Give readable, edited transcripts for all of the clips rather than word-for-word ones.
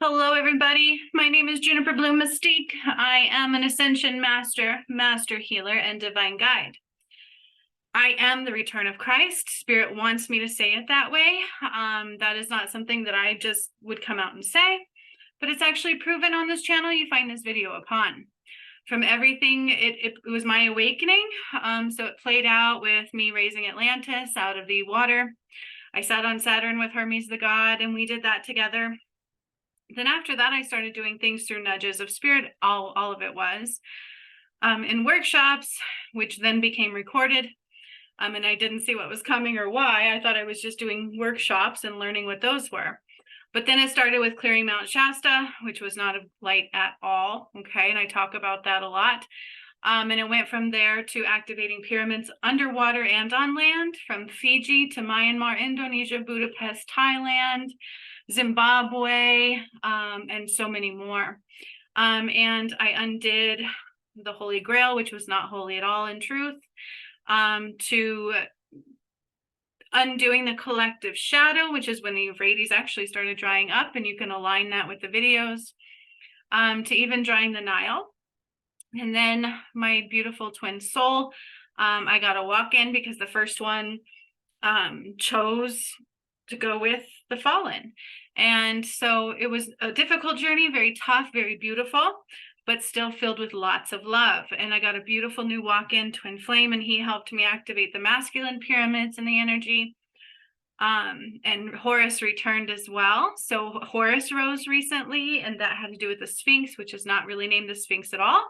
Hello, everybody. My name is Juniper Bloom Mystique. I am an Ascension Master, Master Healer, and Divine Guide. I am the return of Christ. Spirit wants me to say it that way. That is not something that I just would come out and say, but it's actually proven on this channel you find this video upon. From everything, it was my awakening. So it played out with me raising Atlantis out of the water. I sat on Saturn with Hermes the god, and we did that together. Then after that, I started doing things through nudges of spirit. All of it was in workshops, which then became recorded. And I didn't see what was coming or why. I thought I was just doing workshops and learning what those were. But then it started with clearing Mt Shasta, which was not a light at all. Okay, and I talk about that a lot. And it went from there to activating pyramids underwater and on land, from Fiji to Myanmar, Indonesia, Budapest, Thailand, Zimbabwe, and so many more. And I undid the Holy Grail, which was not holy at all in truth, to undoing the collective shadow, which is when the Euphrates actually started drying up, and you can align that with the videos, to even drying the Nile. And then my beautiful twin soul, I got a walk-in because the first one chose to go with the fallen. And so it was a difficult journey, very tough, very beautiful, but still filled with lots of love. And I got a beautiful new walk-in twin flame, and he helped me activate the masculine pyramids and the energy. And Horus returned as well. So Horus rose recently, and that had to do with the Sphinx, which is not really named the Sphinx at all.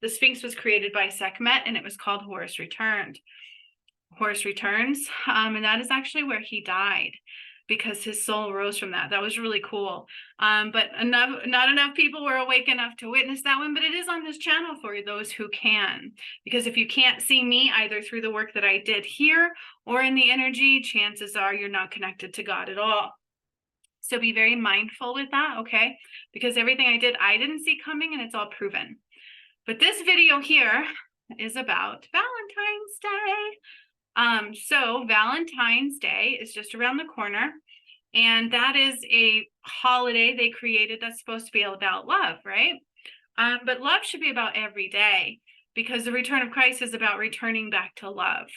The Sphinx was created by Sekhmet, and it was called Horus Returned. Horus returns, and that is actually where he died, because his soul rose from that. That was really cool. But not enough people were awake enough to witness that one, but it is on this channel for those who can. Because if you can't see me either through the work that I did here or in the energy, chances are you're not connected to God at all. So be very mindful with that, okay? Because everything I did, I didn't see coming, and it's all proven. But this video here is about Valentine's Day. So Valentine's Day is just around the corner, and that is a holiday they created that's supposed to be about love, right? But love should be about every day, because the return of Christ is about returning back to love,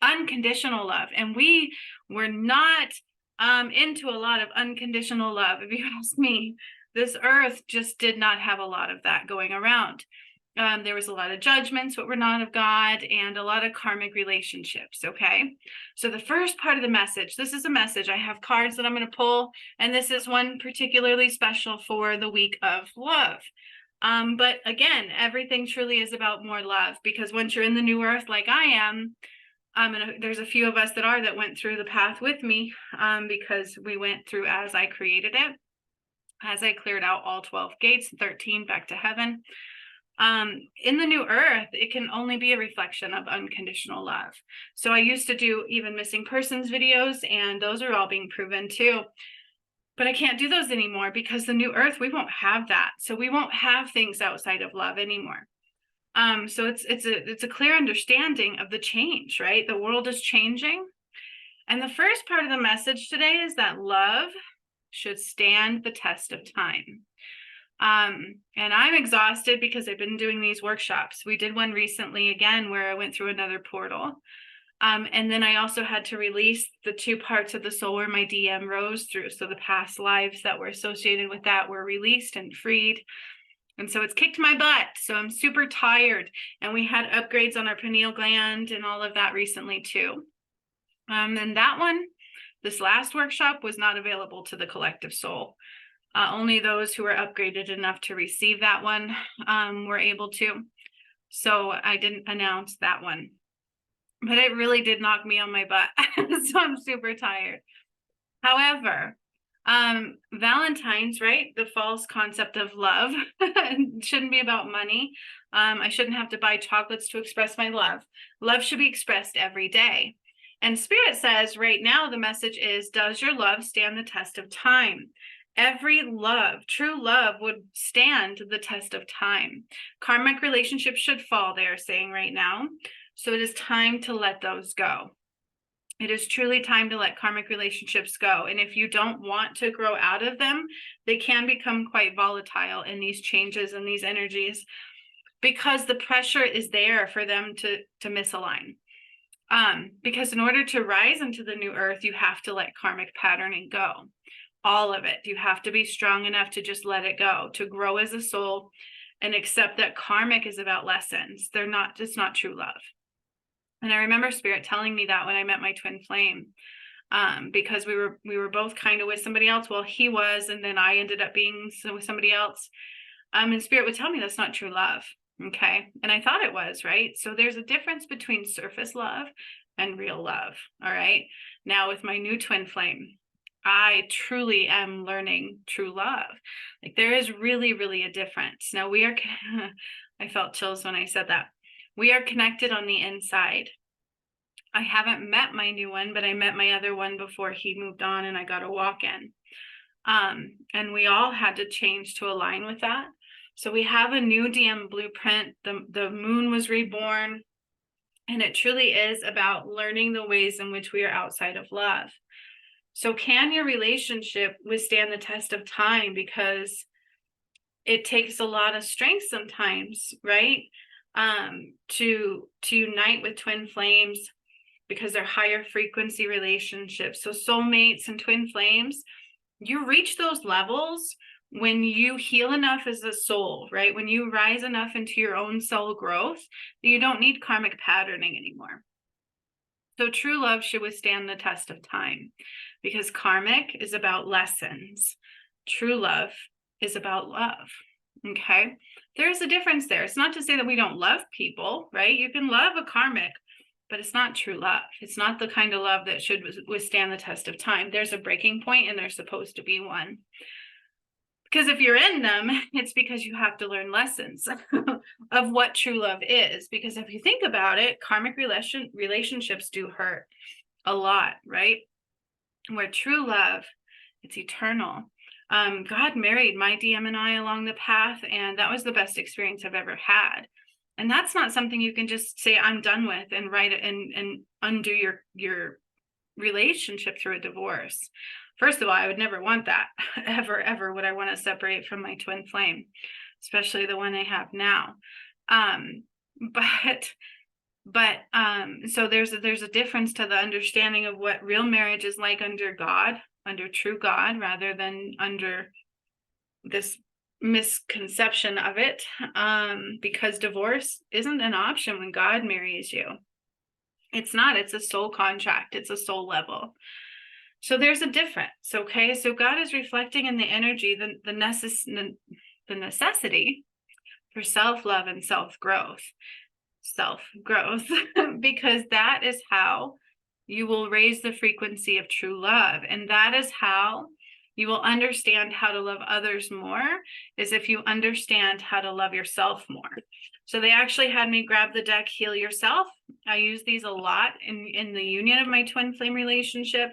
unconditional love. And we were not into a lot of unconditional love. If you ask me, this earth just did not have a lot of that going around. There was a lot of judgments, what were not of God, and a lot of karmic relationships, okay? So the first part of the message, this is a message. I have cards that I'm going to pull, and this is one particularly special for the week of love. But again, everything truly is about more love, because once you're in the new earth like I am, and there's a few of us that went through the path with me, because we went through as I created it, as I cleared out all 12 gates, 13 back to heaven. In the new earth, it can only be a reflection of unconditional love. So I used to do even missing persons videos, and those are all being proven too. But I can't do those anymore, because the new earth, we won't have that. So we won't have things outside of love anymore. So it's a clear understanding of the change, right? The world is changing. And the first part of the message today is that love should stand the test of time. And I'm exhausted because I've been doing these workshops. We did one recently again where I went through another portal. And then I also had to release the 2 parts of the soul where my DM rose through. So the past lives that were associated with that were released and freed. And so it's kicked my butt. So I'm super tired. And we had upgrades on our pineal gland and all of that recently too. And that one, this last workshop, was not available to the collective soul. Only those who were upgraded enough to receive that one were able to. So I didn't announce that one. But it really did knock me on my butt. So I'm super tired. However, Valentine's, right? The false concept of love shouldn't be about money. I shouldn't have to buy chocolates to express my love. Love should be expressed every day. And Spirit says right now, the message is, does your love stand the test of time? Every love, true love, would stand the test of time. Karmic relationships should fall, they are saying right now. So it is time to let those go. It is truly time to let karmic relationships go. And if you don't want to grow out of them, they can become quite volatile in these changes and these energies, because the pressure is there for them to misalign. Because in order to rise into the new earth, you have to let karmic patterning go. All of it. You have to be strong enough to just let it go, to grow as a soul and accept that karmic is about lessons. It's not true love. And I remember Spirit telling me that when I met my twin flame, because we were both kind of with somebody else. Well, he was, and then I ended up being with somebody else. And Spirit would tell me that's not true love. Okay. And I thought it was, right? So there's a difference between surface love and real love. All right. Now with my new twin flame, I truly am learning true love. Like there is really, really a difference. Now I felt chills when I said that. We are connected on the inside. I haven't met my new one, but I met my other one before he moved on and I got a walk-in. And we all had to change to align with that. So we have a new DM blueprint. The moon was reborn. And it truly is about learning the ways in which we are outside of love. So can your relationship withstand the test of time? Because it takes a lot of strength sometimes, right? To unite with twin flames, because they're higher frequency relationships. So soulmates and twin flames, you reach those levels when you heal enough as a soul, right? When you rise enough into your own soul growth, that you don't need karmic patterning anymore. So true love should withstand the test of time, because karmic is about lessons. True love is about love. Okay. There's a difference there. It's not to say that we don't love people, right? You can love a karmic, but it's not true love. It's not the kind of love that should withstand the test of time. There's a breaking point, and there's supposed to be one. Because if you're in them, it's because you have to learn lessons of what true love is. Because if you think about it, karmic relationships do hurt a lot, right? Where true love, it's eternal. God married my DM and I along the path, and that was the best experience I've ever had. And that's not something you can just say I'm done with and write it and undo your relationship through a divorce. First of all, I would never want that. Ever would I want to separate from my twin flame, especially the one I have now. So there's a difference to the understanding of what real marriage is like under God, under true God, rather than under this misconception of it, because divorce isn't an option when God marries you. It's not. It's a soul contract. It's a soul level. So there's a difference. Okay. So God is reflecting in the energy the necessity for self-love and self-growth, because that is how you will raise the frequency of true love. And that is how you will understand how to love others more, is if you understand how to love yourself more. So they actually had me grab the deck, Heal Yourself. I use these a lot in the union of my twin flame relationship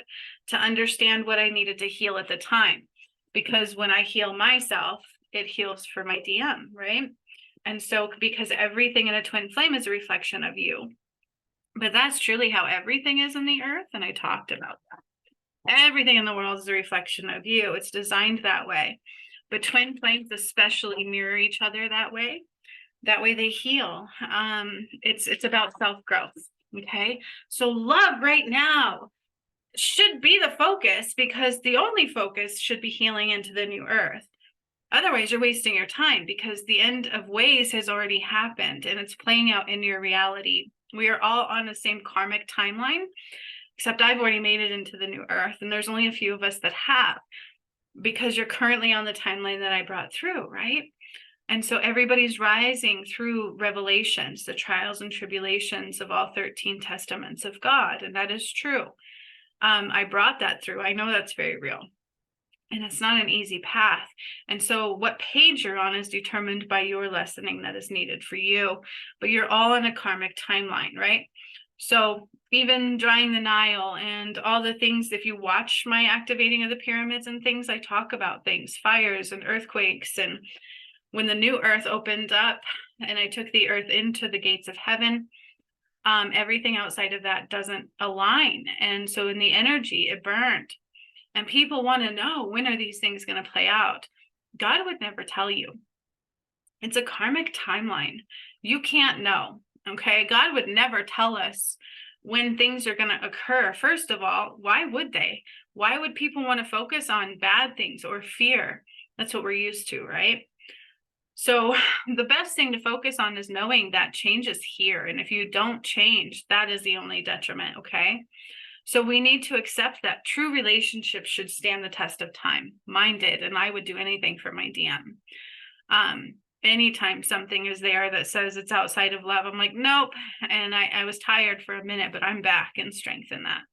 to understand what I needed to heal at the time. Because when I heal myself, it heals for my DM, right? And so because everything in a twin flame is a reflection of you. But that's truly how everything is in the earth. And I talked about that. Everything in the world is a reflection of you. It's designed that way. But twin flames especially mirror each other that way. That way they heal. It's about self-growth. Okay. So love right now should be the focus, because the only focus should be healing into the new earth. Otherwise, you're wasting your time, because the end of ways has already happened and it's playing out in your reality. We are all on the same karmic timeline, except I've already made it into the new earth, and there's only a few of us that have, because you're currently on the timeline that I brought through, right? And so everybody's rising through revelations, the trials and tribulations of all 13 testaments of God. And that is true. I brought that through. I know that's very real. And it's not an easy path. And so what page you're on is determined by your lessening that is needed for you. But you're all on a karmic timeline, right? So even drying the Nile and all the things, if you watch my activating of the pyramids and things, I talk about things, fires and earthquakes. And when the new earth opened up and I took the earth into the gates of heaven, Everything outside of that doesn't align. And so in the energy, it burned. And people want to know, when are these things going to play out? God would never tell you. It's a karmic timeline. You can't know. Okay. God would never tell us when things are going to occur. First of all, why would they? Why would people want to focus on bad things or fear? That's what we're used to, right? So the best thing to focus on is knowing that change is here. And if you don't change, that is the only detriment. Okay. So we need to accept that true relationships should stand the test of time. Mine did, and I would do anything for my DM. Anytime something is there that says it's outside of love, I'm like, nope. And I was tired for a minute, but I'm back and strengthen that.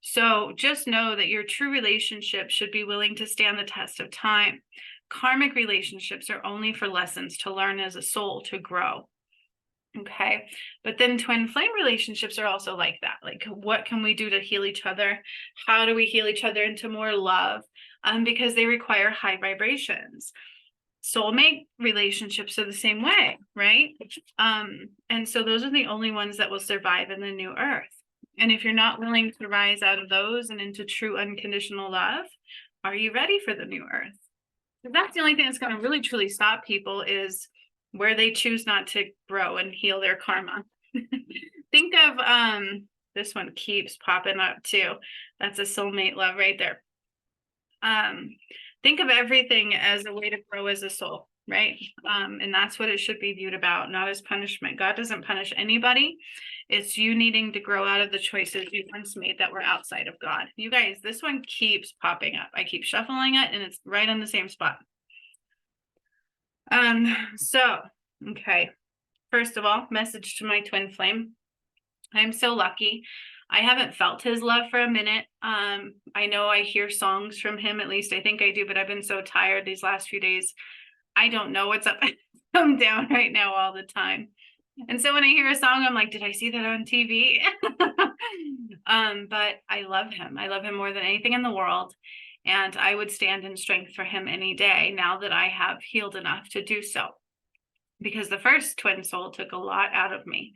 So just know that your true relationship should be willing to stand the test of time. Karmic relationships are only for lessons to learn as a soul, to grow. Okay. But then twin flame relationships are also like that. Like, what can we do to heal each other? How do we heal each other into more love? Because they require high vibrations. Soulmate relationships are the same way, right? And so those are the only ones that will survive in the new earth. And if you're not willing to rise out of those and into true unconditional love, are you ready for the new earth? That's the only thing that's going to really truly stop people, is where they choose not to grow and heal their karma. Think of this one keeps popping up too. That's a soulmate love right there. Think of everything as a way to grow as a soul, right? And that's what it should be viewed about, not as punishment. God doesn't punish anybody. It's you needing to grow out of the choices you once made that were outside of God. You guys, this one keeps popping up. I keep shuffling it and it's right on the same spot. Okay. First of all, message to my twin flame. I'm so lucky. I haven't felt his love for a minute. I know I hear songs from him, at least I think I do, but I've been so tired these last few days. I don't know what's up and down right now all the time. And so when I hear a song, I'm like, did I see that on TV? But I love him. I love him more than anything in the world. And I would stand in strength for him any day now that I have healed enough to do so. Because the first twin soul took a lot out of me.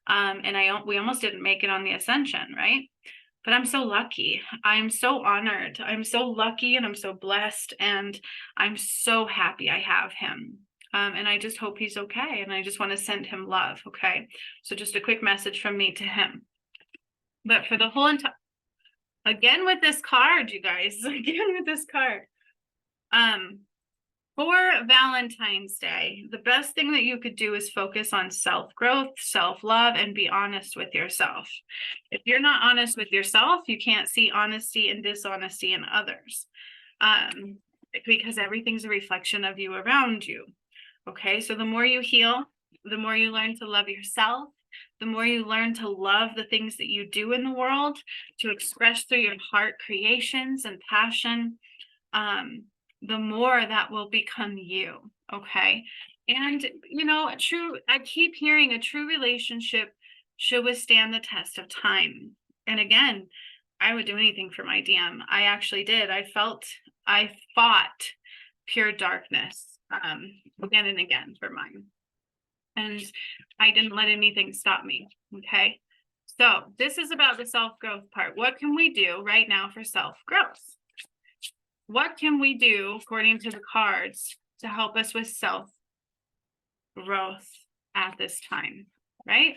And we almost didn't make it on the Ascension, right? But I'm so lucky. I'm so honored. I'm so lucky and I'm so blessed. And I'm so happy I have him. And I just hope he's okay. And I just want to send him love. Okay. So just a quick message from me to him. But for the whole entire, again with this card, you guys, again with this card. For Valentine's Day, the best thing that you could do is focus on self-growth, self-love, and be honest with yourself. If you're not honest with yourself, you can't see honesty and dishonesty in others, because everything's a reflection of you around you. Okay, so the more you heal, the more you learn to love yourself, the more you learn to love the things that you do in the world, to express through your heart creations and passion, the more that will become you. Okay. And, I keep hearing a true relationship should withstand the test of time. And again, I would do anything for my DM. I actually did. I fought pure darkness again and again for mine. And I didn't let anything stop me. Okay. So this is about the self-growth part. What can we do right now for self-growth? What can we do, according to the cards, to help us with self-growth at this time, right?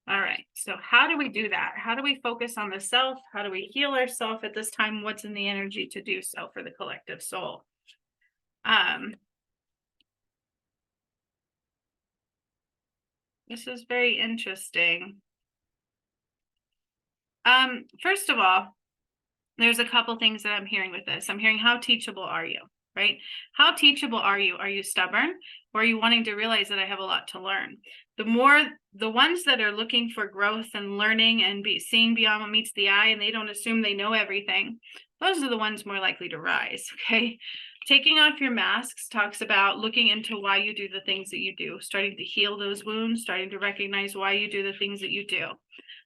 All right, so how do we do that? How do we focus on the self? How do we heal ourselves at this time? What's in the energy to do so for the collective soul? This is very interesting. First of all, there's a couple things that I'm hearing with this. I'm hearing, how teachable are you, right? How teachable are you? Are you stubborn? Or are you wanting to realize that I have a lot to learn? The ones that are looking for growth and learning and seeing beyond what meets the eye, and they don't assume they know everything, those are the ones more likely to rise, okay? Taking off your masks talks about looking into why you do the things that you do, starting to heal those wounds, starting to recognize why you do the things that you do.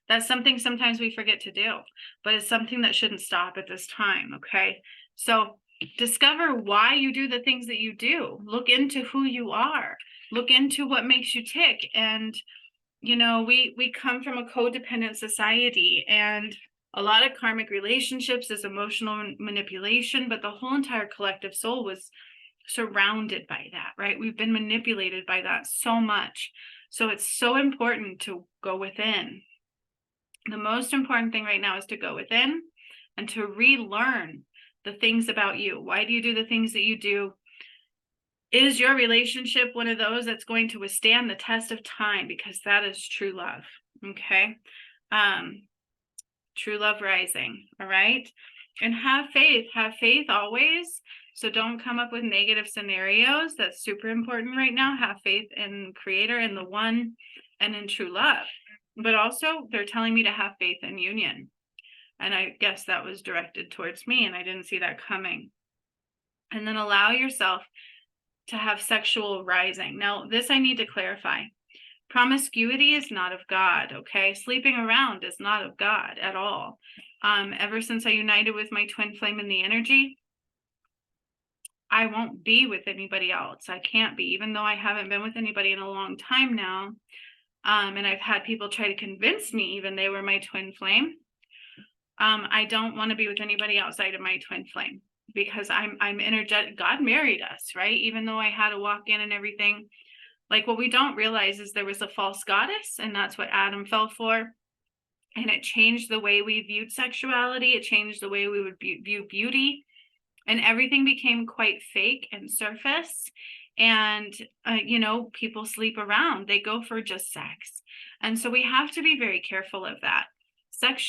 That's something sometimes we forget to do, but it's something that shouldn't stop at this time, okay? So discover why you do the things that you do. Look into who you are. Look into what makes you tick, and we come from a codependent society, and a lot of karmic relationships is emotional manipulation, but the whole entire collective soul was surrounded by that, right? We've been manipulated by that so much. So it's so important to go within. The most important thing right now is to go within and to relearn the things about you. Why do you do the things that you do? Is your relationship one of those that's going to withstand the test of time? Because that is true love. Okay. True love rising. All right. And have faith always. So don't come up with negative scenarios. That's super important right now. Have faith in Creator, in the one, and in true love. But also they're telling me to have faith in union. And I guess that was directed towards me, and I didn't see that coming. And then allow yourself to have sexual rising. Now, this I need to clarify. Promiscuity is not of God, okay? Sleeping around is not of God at all. Ever since I united with my twin flame in the energy, I won't be with anybody else. I can't be, even though I haven't been with anybody in a long time now. And I've had people try to convince me even they were my twin flame. I don't want to be with anybody outside of my twin flame, because I'm energetic. God married us, right? Even though I had to walk in and everything. Like, what we don't realize is there was a false goddess, and that's what Adam fell for. And it changed the way we viewed sexuality. It changed the way we would view beauty, and everything became quite fake and surface. And people sleep around. They go for just sex. And so we have to be very careful of that. Sex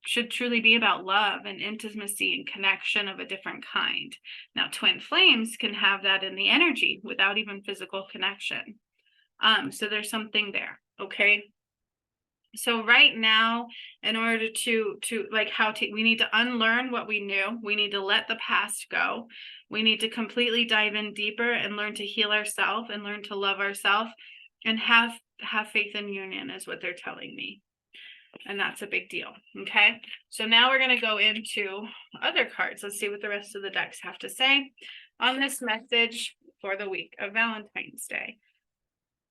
should truly be about love and intimacy and connection of a different kind. Now, twin flames can have that in the energy without even physical connection. So there's something there, okay? So right now, in order to we need to unlearn what we knew. We need to let the past go. We need to completely dive in deeper and learn to heal ourselves and learn to love ourselves and have faith in union is what they're telling me. And that's a big deal. Okay. So now we're going to go into other cards. Let's see what the rest of the decks have to say on this message for the week of Valentine's Day.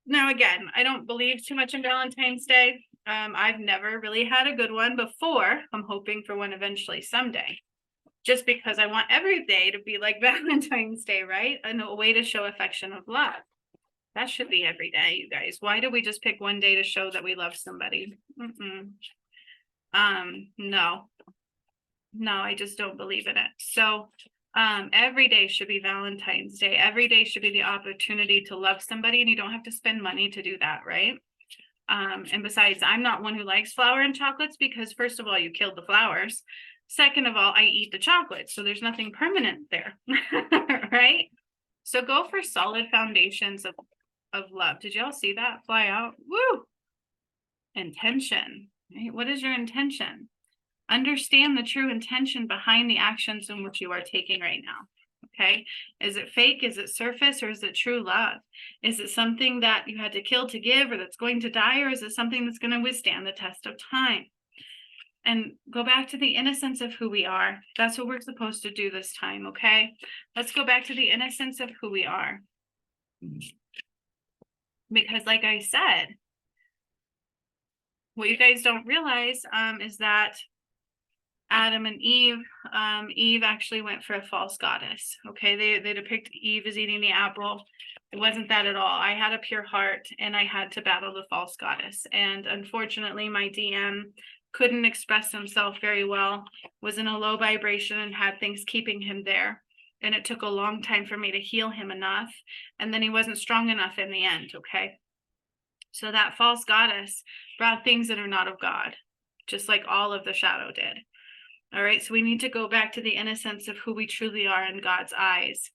Now, again, I don't believe too much in Valentine's Day. I've never really had a good one before. I'm hoping for one eventually someday, just because I want every day to be like Valentine's Day, right? And a way to show affection of love. That should be every day, you guys. Why do we just pick one day to show that we love somebody? No, I just don't believe in it. So every day should be Valentine's Day. Every day should be the opportunity to love somebody, and you don't have to spend money to do that, right? And besides, I'm not one who likes flour and chocolates, because first of all, you killed the flowers. Second of all, I eat the chocolate, so there's nothing permanent there, right? So go for solid foundations of love. Did y'all see that fly out? Woo! Intention, right? What is your intention? Understand the true intention behind the actions in which you are taking right now. Okay. Is it fake? Is it surface? Or is it true love? Is it something that you had to kill to give, or that's going to die? Or is it something that's going to withstand the test of time? And go back to the innocence of who we are. That's what we're supposed to do this time. Okay. Let's go back to the innocence of who we are. Because like I said, what you guys don't realize is that Adam and Eve actually went for a false goddess. Okay, they depict Eve as eating the apple. It wasn't that at all. I had a pure heart, and I had to battle the false goddess. And unfortunately, my DM couldn't express himself very well, was in a low vibration, and had things keeping him there. And it took a long time for me to heal him enough. And then he wasn't strong enough in the end, okay? So that false goddess brought things that are not of God, just like all of the shadow did. All right, so we need to go back to the innocence of who we truly are in God's eyes.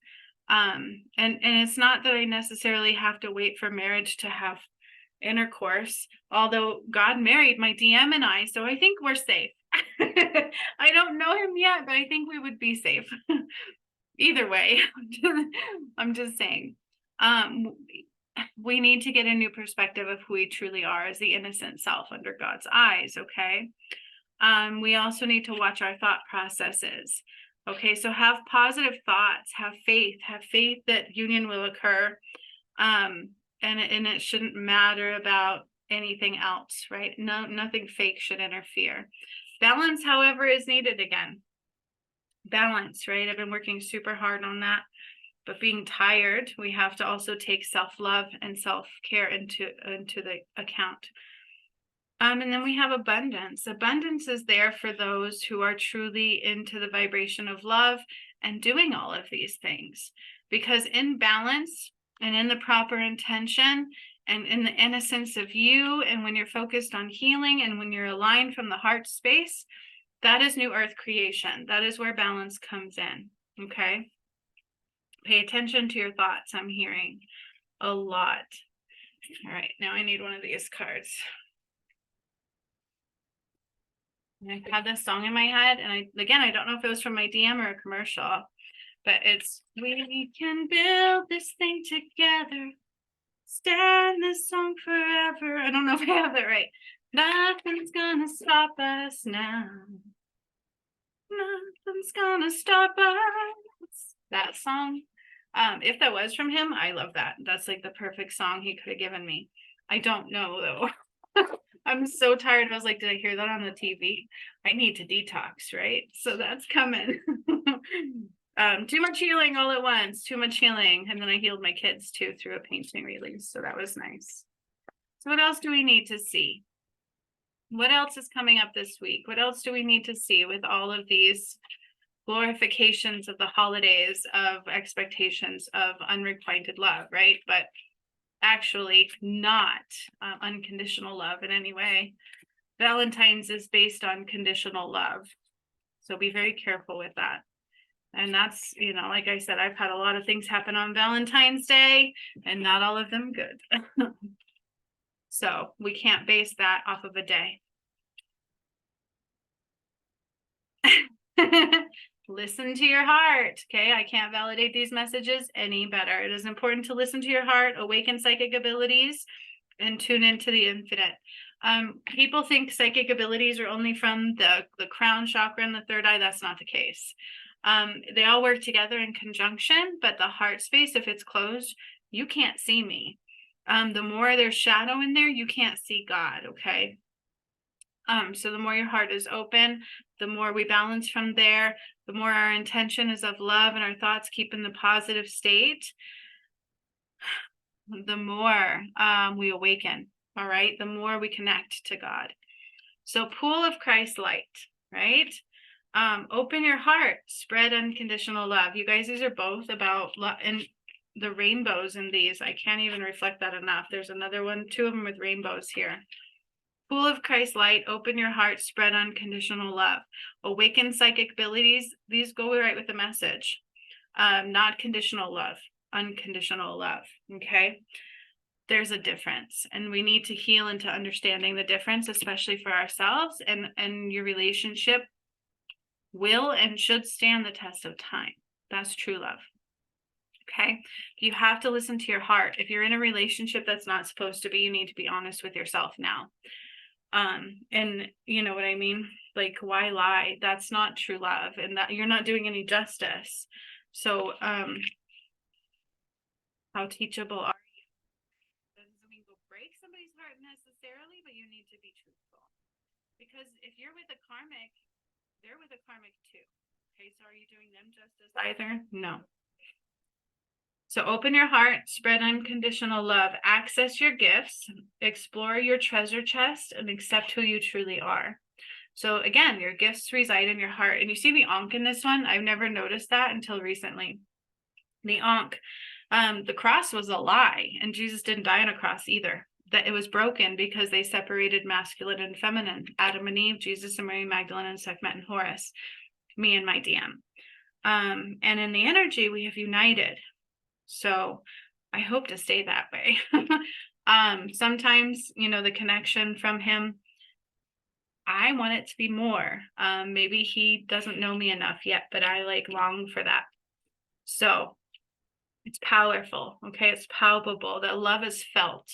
And it's not that I necessarily have to wait for marriage to have intercourse, although God married my DM and I, so I think we're safe. I don't know him yet, but I think we would be safe. Either way, I'm just saying. We need to get a new perspective of who we truly are as the innocent self under God's eyes, okay? We also need to watch our thought processes. Okay, so have positive thoughts, have faith that union will occur. And it shouldn't matter about anything else, right? No, nothing fake should interfere. Balance, however, is needed again. Balance, right? I've been working super hard on that. But being tired, we have to also take self-love and self-care into the account. And then we have abundance. Abundance is there for those who are truly into the vibration of love and doing all of these things. Because in balance and in the proper intention and in the innocence of you, and when you're focused on healing and when you're aligned from the heart space, that is new earth creation. That is where balance comes in. Okay. Pay attention to your thoughts. I'm hearing a lot. All right. Now I need one of these cards. I had this song in my head, and I don't know if it was from my DM or a commercial, but it's "We can build this thing together, stand this song forever." I don't know if I have that right. Nothing's gonna stop us now. Nothing's gonna stop us. That song. If that was from him, I love that. That's like the perfect song he could have given me. I don't know though. I'm so tired. I was like, did I hear that on the TV? I need to detox, right? So that's coming. Too much healing all at once, too much healing. And then I healed my kids too through a painting release. So that was nice. So what else do we need to see? What else is coming up this week? What else do we need to see with all of these glorifications of the holidays, of expectations of unrequited love, right? But actually not unconditional love in any way. Valentine's is based on conditional love. So be very careful with that. And that's, like I said, I've had a lot of things happen on Valentine's Day and not all of them good. So we can't base that off of a day. Listen to your heart. Okay. I can't validate these messages any better. It is important to listen to your heart, awaken psychic abilities, and tune into the infinite. People think psychic abilities are only from the crown chakra and the third eye. That's not the case. They all work together in conjunction, but the heart space, if it's closed, you can't see me. The more there's shadow in there, you can't see God. Okay. So the more your heart is open, the more we balance from there, the more our intention is of love and our thoughts keep in the positive state, the more we awaken, all right? The more we connect to God. So pool of Christ light, right? Open your heart, spread unconditional love. You guys, these are both about love, and the rainbows in these, I can't even reflect that enough. There's another one, two of them with rainbows here. Pool of Christ light, open your heart, spread unconditional love. Awaken psychic abilities. These go right with the message. Not conditional love, unconditional love. Okay. There's a difference, and we need to heal into understanding the difference, especially for ourselves, and your relationship will and should stand the test of time. That's true love. Okay. You have to listen to your heart. If you're in a relationship that's not supposed to be, you need to be honest with yourself now. And you know what I mean? Like, why lie? That's not true love, and that you're not doing any justice. So, how teachable are you? Doesn't mean go break somebody's heart necessarily, but you need to be truthful. Because if you're with a karmic, they're with a karmic too. Okay, so are you doing them justice either? No. So open your heart, spread unconditional love, access your gifts, explore your treasure chest, and accept who you truly are. So again, your gifts reside in your heart. And you see the Ankh in this one? I've never noticed that until recently. The Ankh, the cross was a lie, and Jesus didn't die on a cross either. That it was broken because they separated masculine and feminine. Adam and Eve, Jesus and Mary Magdalene, and Sekhmet and Horus, me and my DM. And in the energy, we have united. So I hope to stay that way. Sometimes, the connection from him, I want it to be more. Maybe he doesn't know me enough yet, but I long for that. So it's powerful. Okay. It's palpable. That love is felt.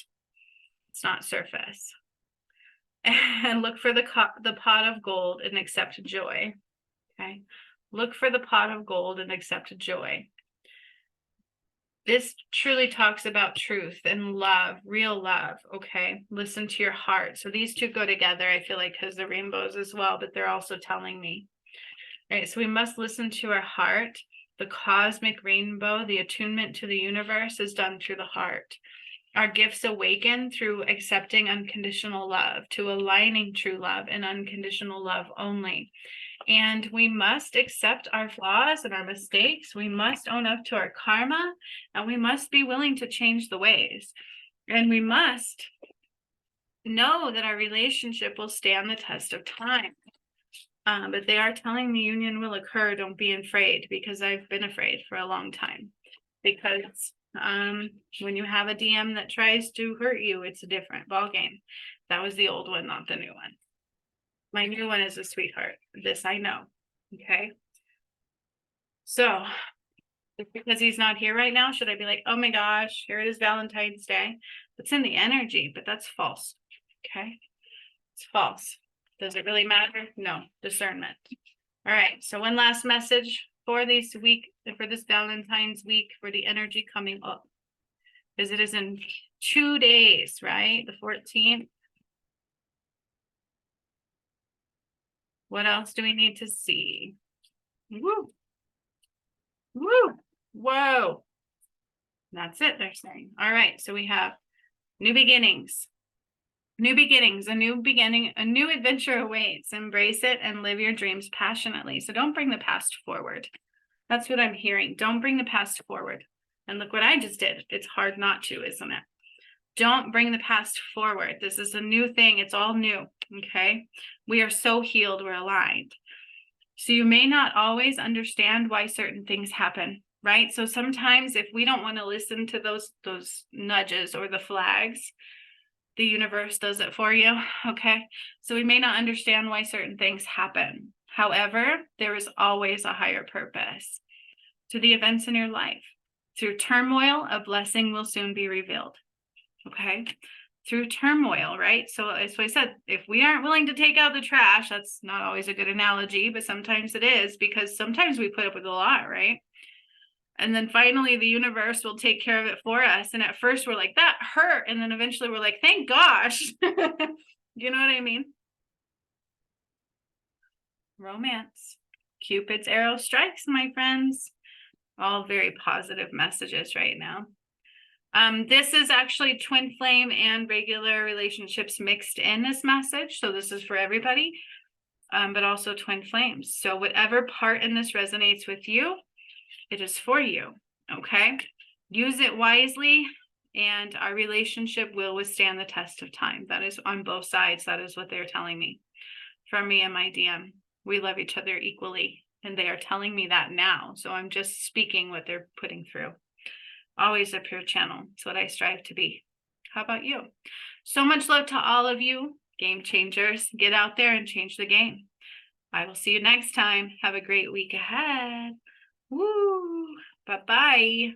It's not surface. And look for the pot of gold and accept joy. Okay. Look for the pot of gold and accept joy. This truly talks about truth and love, real love. Okay. Listen to your heart. So these two go together, I feel like, because the rainbows as well, but they're also telling me. All right. So we must listen to our heart. The cosmic rainbow, the attunement to the universe is done through the heart. Our gifts awaken through accepting unconditional love, to aligning true love and unconditional love only. And we must accept our flaws and our mistakes. We must own up to our karma, and we must be willing to change the ways. And we must know that our relationship will stand the test of time. But they are telling me union will occur. Don't be afraid, because I've been afraid for a long time. Because when you have a DM that tries to hurt you, it's a different ballgame. That was the old one, not the new one. My new one is a sweetheart. This I know. Okay. So because he's not here right now, should I be like, oh my gosh, here it is Valentine's Day? It's in the energy, but that's false. Okay. It's false. Does it really matter? No. Discernment. All right. So one last message for this week, for this Valentine's week, for the energy coming up. Because it is in 2 days, right? The 14th. What else do we need to see? Woo. Woo. Whoa. That's it, they're saying. All right. So we have new beginnings. New beginnings, a new beginning, a new adventure awaits. Embrace it and live your dreams passionately. So don't bring the past forward. That's what I'm hearing. Don't bring the past forward. And look what I just did. It's hard not to, isn't it? Don't bring the past forward. This is a new thing. It's all new. Okay. We are so healed. We're aligned. So you may not always understand why certain things happen, right? So sometimes if we don't want to listen to those nudges or the flags, the universe does it for you. Okay. So we may not understand why certain things happen. However, there is always a higher purpose to the events in your life. Through turmoil, a blessing will soon be revealed. Okay. Through turmoil, right? So as I said, if we aren't willing to take out the trash, that's not always a good analogy, but sometimes it is, because sometimes we put up with a lot, right? And then finally the universe will take care of it for us. And at first we're like, that hurt. And then eventually we're like, thank gosh. You know what I mean? Romance. Cupid's arrow strikes, my friends. All very positive messages right now. This is actually twin flame and regular relationships mixed in this message. So this is for everybody, but also twin flames. So whatever part in this resonates with you, it is for you. Okay. Use it wisely, and our relationship will withstand the test of time. That is on both sides. That is what they're telling me from me and my DM. We love each other equally, and they are telling me that now. So I'm just speaking what they're putting through. Always a pure channel. It's what I strive to be. How about you? So much love to all of you, game changers. Get out there and change the game. I will see you next time. Have a great week ahead. Woo! Bye-bye.